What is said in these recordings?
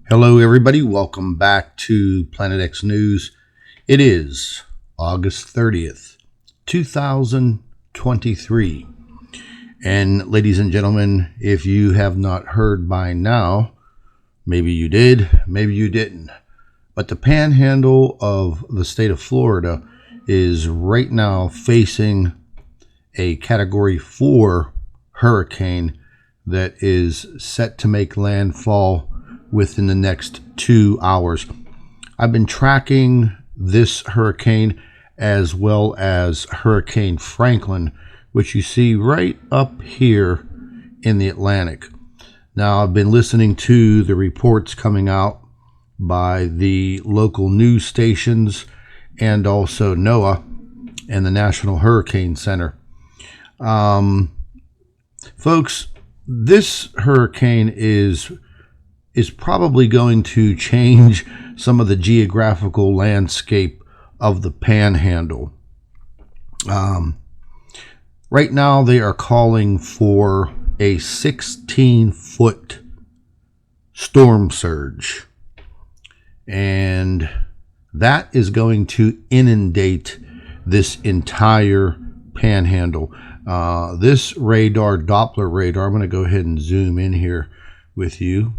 Hello, everybody. Welcome back to Planet X News. It is August 30th, 2023. And ladies and gentlemen, if you have not heard by now, maybe you did, maybe you didn't, but the panhandle of the state of Florida is right now facing a Category 4 hurricane that is set to make landfall within the next 2 hours. I've been tracking this hurricane as well as Hurricane Franklin, which you see right up here in the Atlantic. Now, I've been listening to the reports coming out by the local news stations and also NOAA and the National Hurricane Center. Folks, this hurricane is probably going to change some of the geographical landscape of the panhandle. Right now they are calling for a 16-foot storm surge, and that is going to inundate this entire panhandle. This radar, Doppler radar, I'm going to go ahead and zoom in here with you.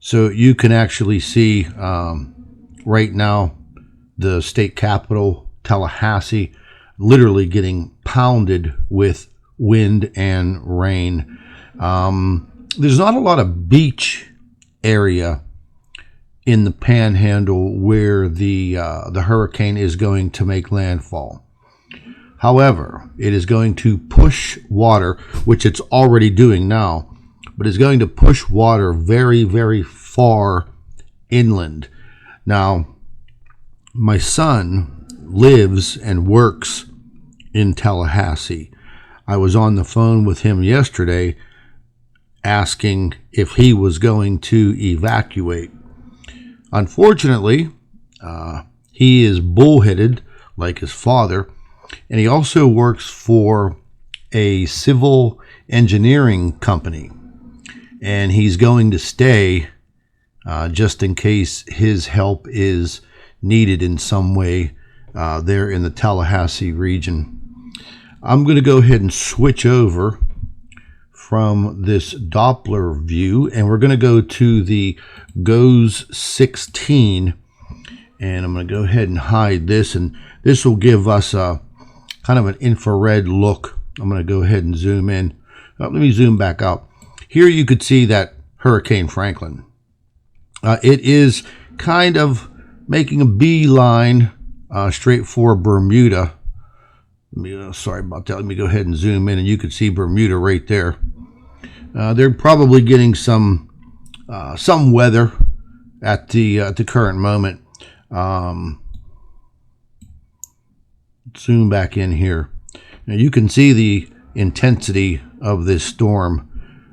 So you can actually see right now the state capital, Tallahassee, literally getting pounded with wind and rain. There's not a lot of beach area in the panhandle where the hurricane is going to make landfall. However, it is going to push water, which it's already doing now, but it's going to push water very, very far inland. Now, my son lives and works in Tallahassee. I was on the phone with him yesterday asking if he was going to evacuate. Unfortunately, he is bullheaded like his father, and he also works for a civil engineering company. And he's going to stay just in case his help is needed in some way there in the Tallahassee region. I'm going to go ahead and switch over from this Doppler view, and we're going to go to the GOES 16, and I'm going to go ahead and hide this, and this will give us a kind of an infrared look. I'm going to go ahead and zoom in. Let me zoom back out. Here you could see that Hurricane Franklin. It is kind of making a beeline straight for Bermuda. Sorry about that. Let me go ahead and zoom in, and you can see Bermuda right there. They're probably getting some weather at the current moment. Zoom back in here. Now you can see the intensity of this storm.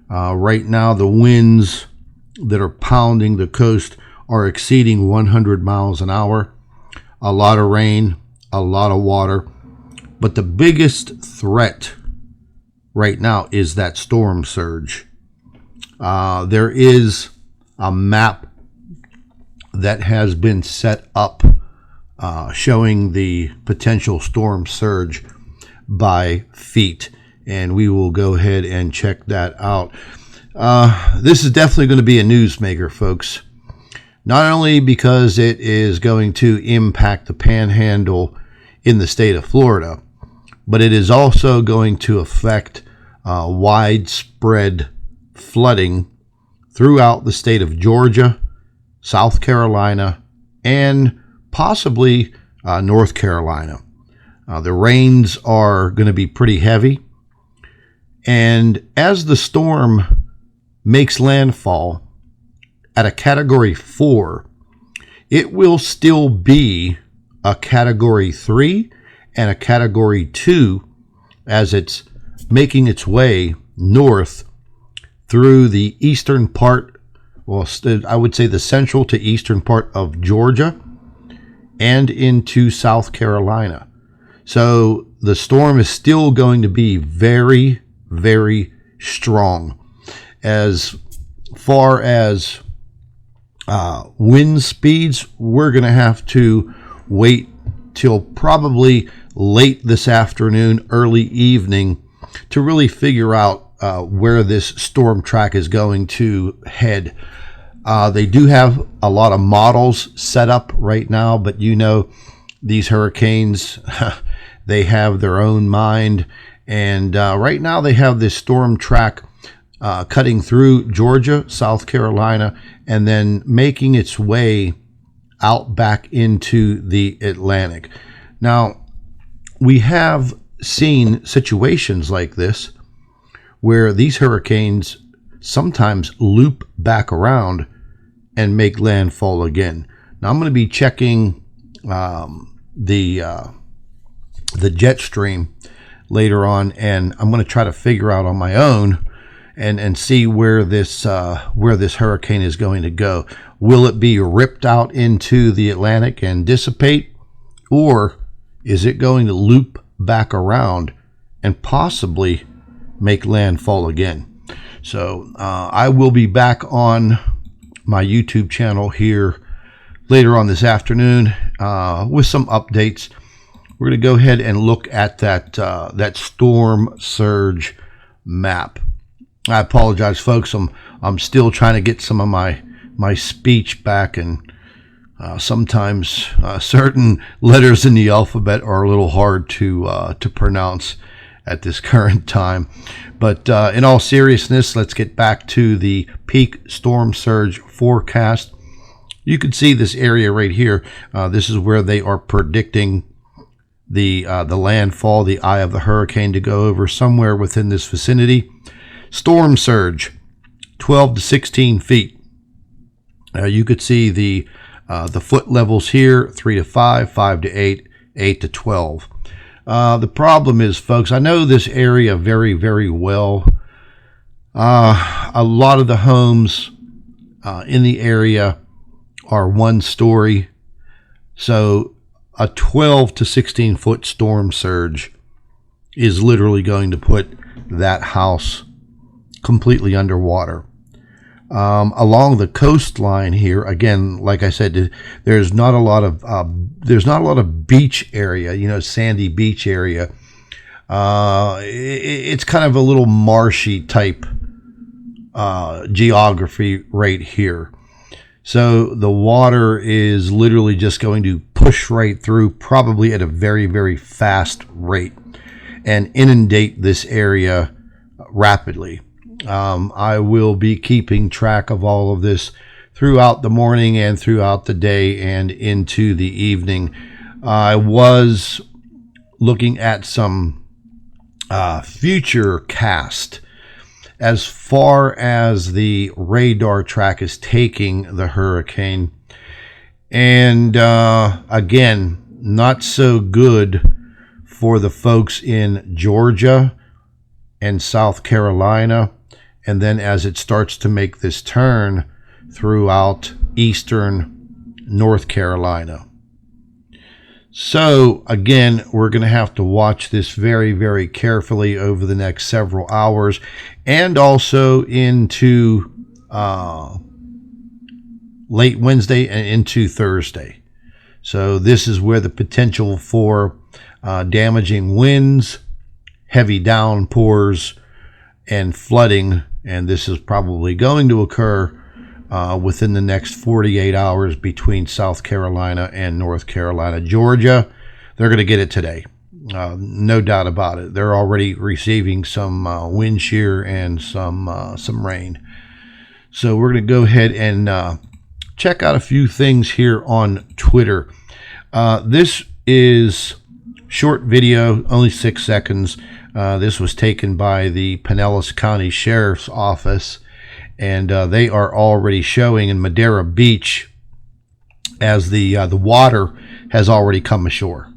Right now, the winds that are pounding the coast are exceeding 100 miles an hour. A lot of rain, a lot of water. But the biggest threat right now is that storm surge. There is a map that has been set up showing the potential storm surge by feet. And we will go ahead and check that out. This is definitely going to be a newsmaker, folks. Not only because it is going to impact the panhandle in the state of Florida, but it is also going to affect widespread flooding throughout the state of Georgia, South Carolina, and possibly North Carolina. The rains are going to be pretty heavy. And as the storm makes landfall at a Category 4, it will still be a Category 3 and a Category 2 as it's making its way north through the eastern part, well, I would say the central to eastern part of Georgia and into South Carolina. So the storm is still going to be very, very strong. As far as Wind speeds, we're going to have to wait till probably late this afternoon, early evening, to really figure out where this storm track is going to head. They do have a lot of models set up right now, but you know, these hurricanes, they have their own mind. And right now they have this storm track cutting through Georgia, South Carolina, and then making its way out back into the Atlantic. Now, we have seen situations like this where these hurricanes sometimes loop back around and make landfall again. Now, I'm going to be checking the jet stream later on, and I'm going to try to figure out on my own and see where this hurricane is going to go. Will it be ripped out into the Atlantic and dissipate, or is it going to loop back around and possibly make landfall again? So I will be back on my YouTube channel here later on this afternoon with some updates. We're going to go ahead and look at that storm surge map. I apologize, folks. I'm still trying to get some of my speech back, and sometimes certain letters in the alphabet are a little hard to pronounce at this current time. But in all seriousness, let's get back to the peak storm surge forecast. You can see this area right here. This is where they are predicting the landfall, the eye of the hurricane, to go over somewhere within this vicinity. Storm surge, 12 to 16 feet. You could see the foot levels here: 3 to 5, 5 to 8, 8 to 12. The problem is, folks, I know this area very, very well. A lot of the homes in the area are one story, so a 12 to 16 foot storm surge is literally going to put that house completely underwater. Along the coastline here, again, like I said, there's not a lot of beach area, sandy beach area. It's kind of a little marshy type geography right here. So the water is literally just going to push right through, probably at a very, very fast rate, and inundate this area rapidly. I will be keeping track of all of this throughout the morning and throughout the day and into the evening. I was looking at some future cast as far as the radar track is taking the hurricane. And again, not so good for the folks in Georgia and South Carolina. And then as it starts to make this turn throughout eastern North Carolina. So again, we're going to have to watch this very, very carefully over the next several hours, and also into late Wednesday and into Thursday. So this is where the potential for damaging winds, heavy downpours, and flooding, and this is probably going to occur within the next 48 hours between South Carolina and North Carolina. Georgia, they're going to get it today. No doubt about it. They're already receiving some wind shear and some rain. So we're going to go ahead and check out a few things here on Twitter. This is short video, only 6 seconds. This was taken by the Pinellas County Sheriff's Office, and they are already showing in Madera Beach as the water has already come ashore.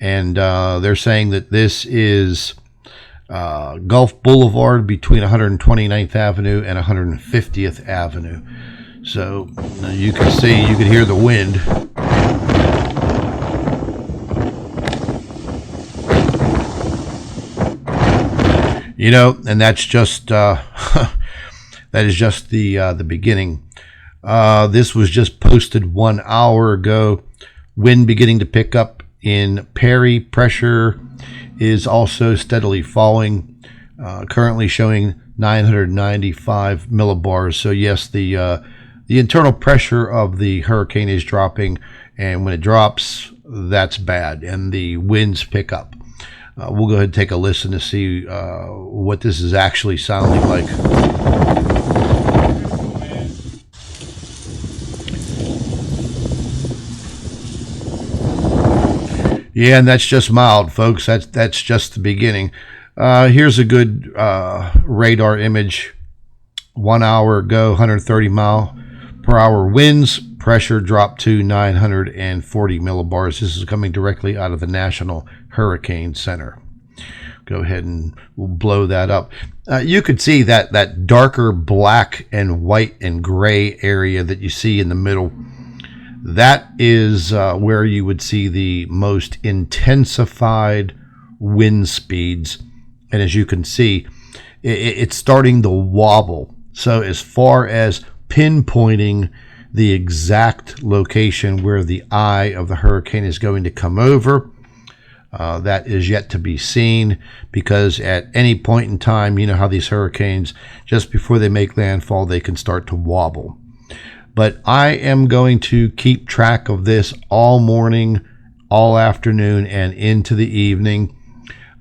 And they're saying that this is Gulf Boulevard between 129th Avenue and 150th Avenue. So you can see, you can hear the wind. And that's just that is just the beginning. This was just posted 1 hour ago. Wind beginning to pick up in Perry. Pressure is also steadily falling, currently showing 995 millibars. So yes, the internal pressure of the hurricane is dropping, and when it drops, that's bad, and the winds pick up. We'll go ahead and take a listen to see what this is actually sounding like. Yeah, and that's just mild, folks. That's just the beginning. Here's a good radar image. 1 hour ago, 130 mile per hour winds. Pressure dropped to 940 millibars. This is coming directly out of the National Hurricane Center. Go ahead and we'll blow that up. You could see that darker black and white and gray area that you see in the middle. That is where you would see the most intensified wind speeds. And as you can see, it's starting to wobble. So as far as pinpointing the exact location where the eye of the hurricane is going to come over, that is yet to be seen, because at any point in time, you know how these hurricanes, just before they make landfall, they can start to wobble. But I am going to keep track of this all morning, all afternoon, and into the evening.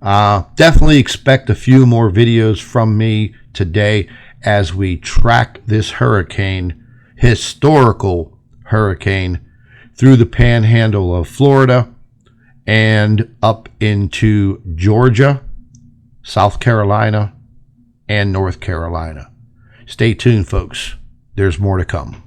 Definitely expect a few more videos from me today as we track this hurricane, historical hurricane, through the panhandle of Florida and up into Georgia, South Carolina, and North Carolina. Stay tuned, folks. There's more to come.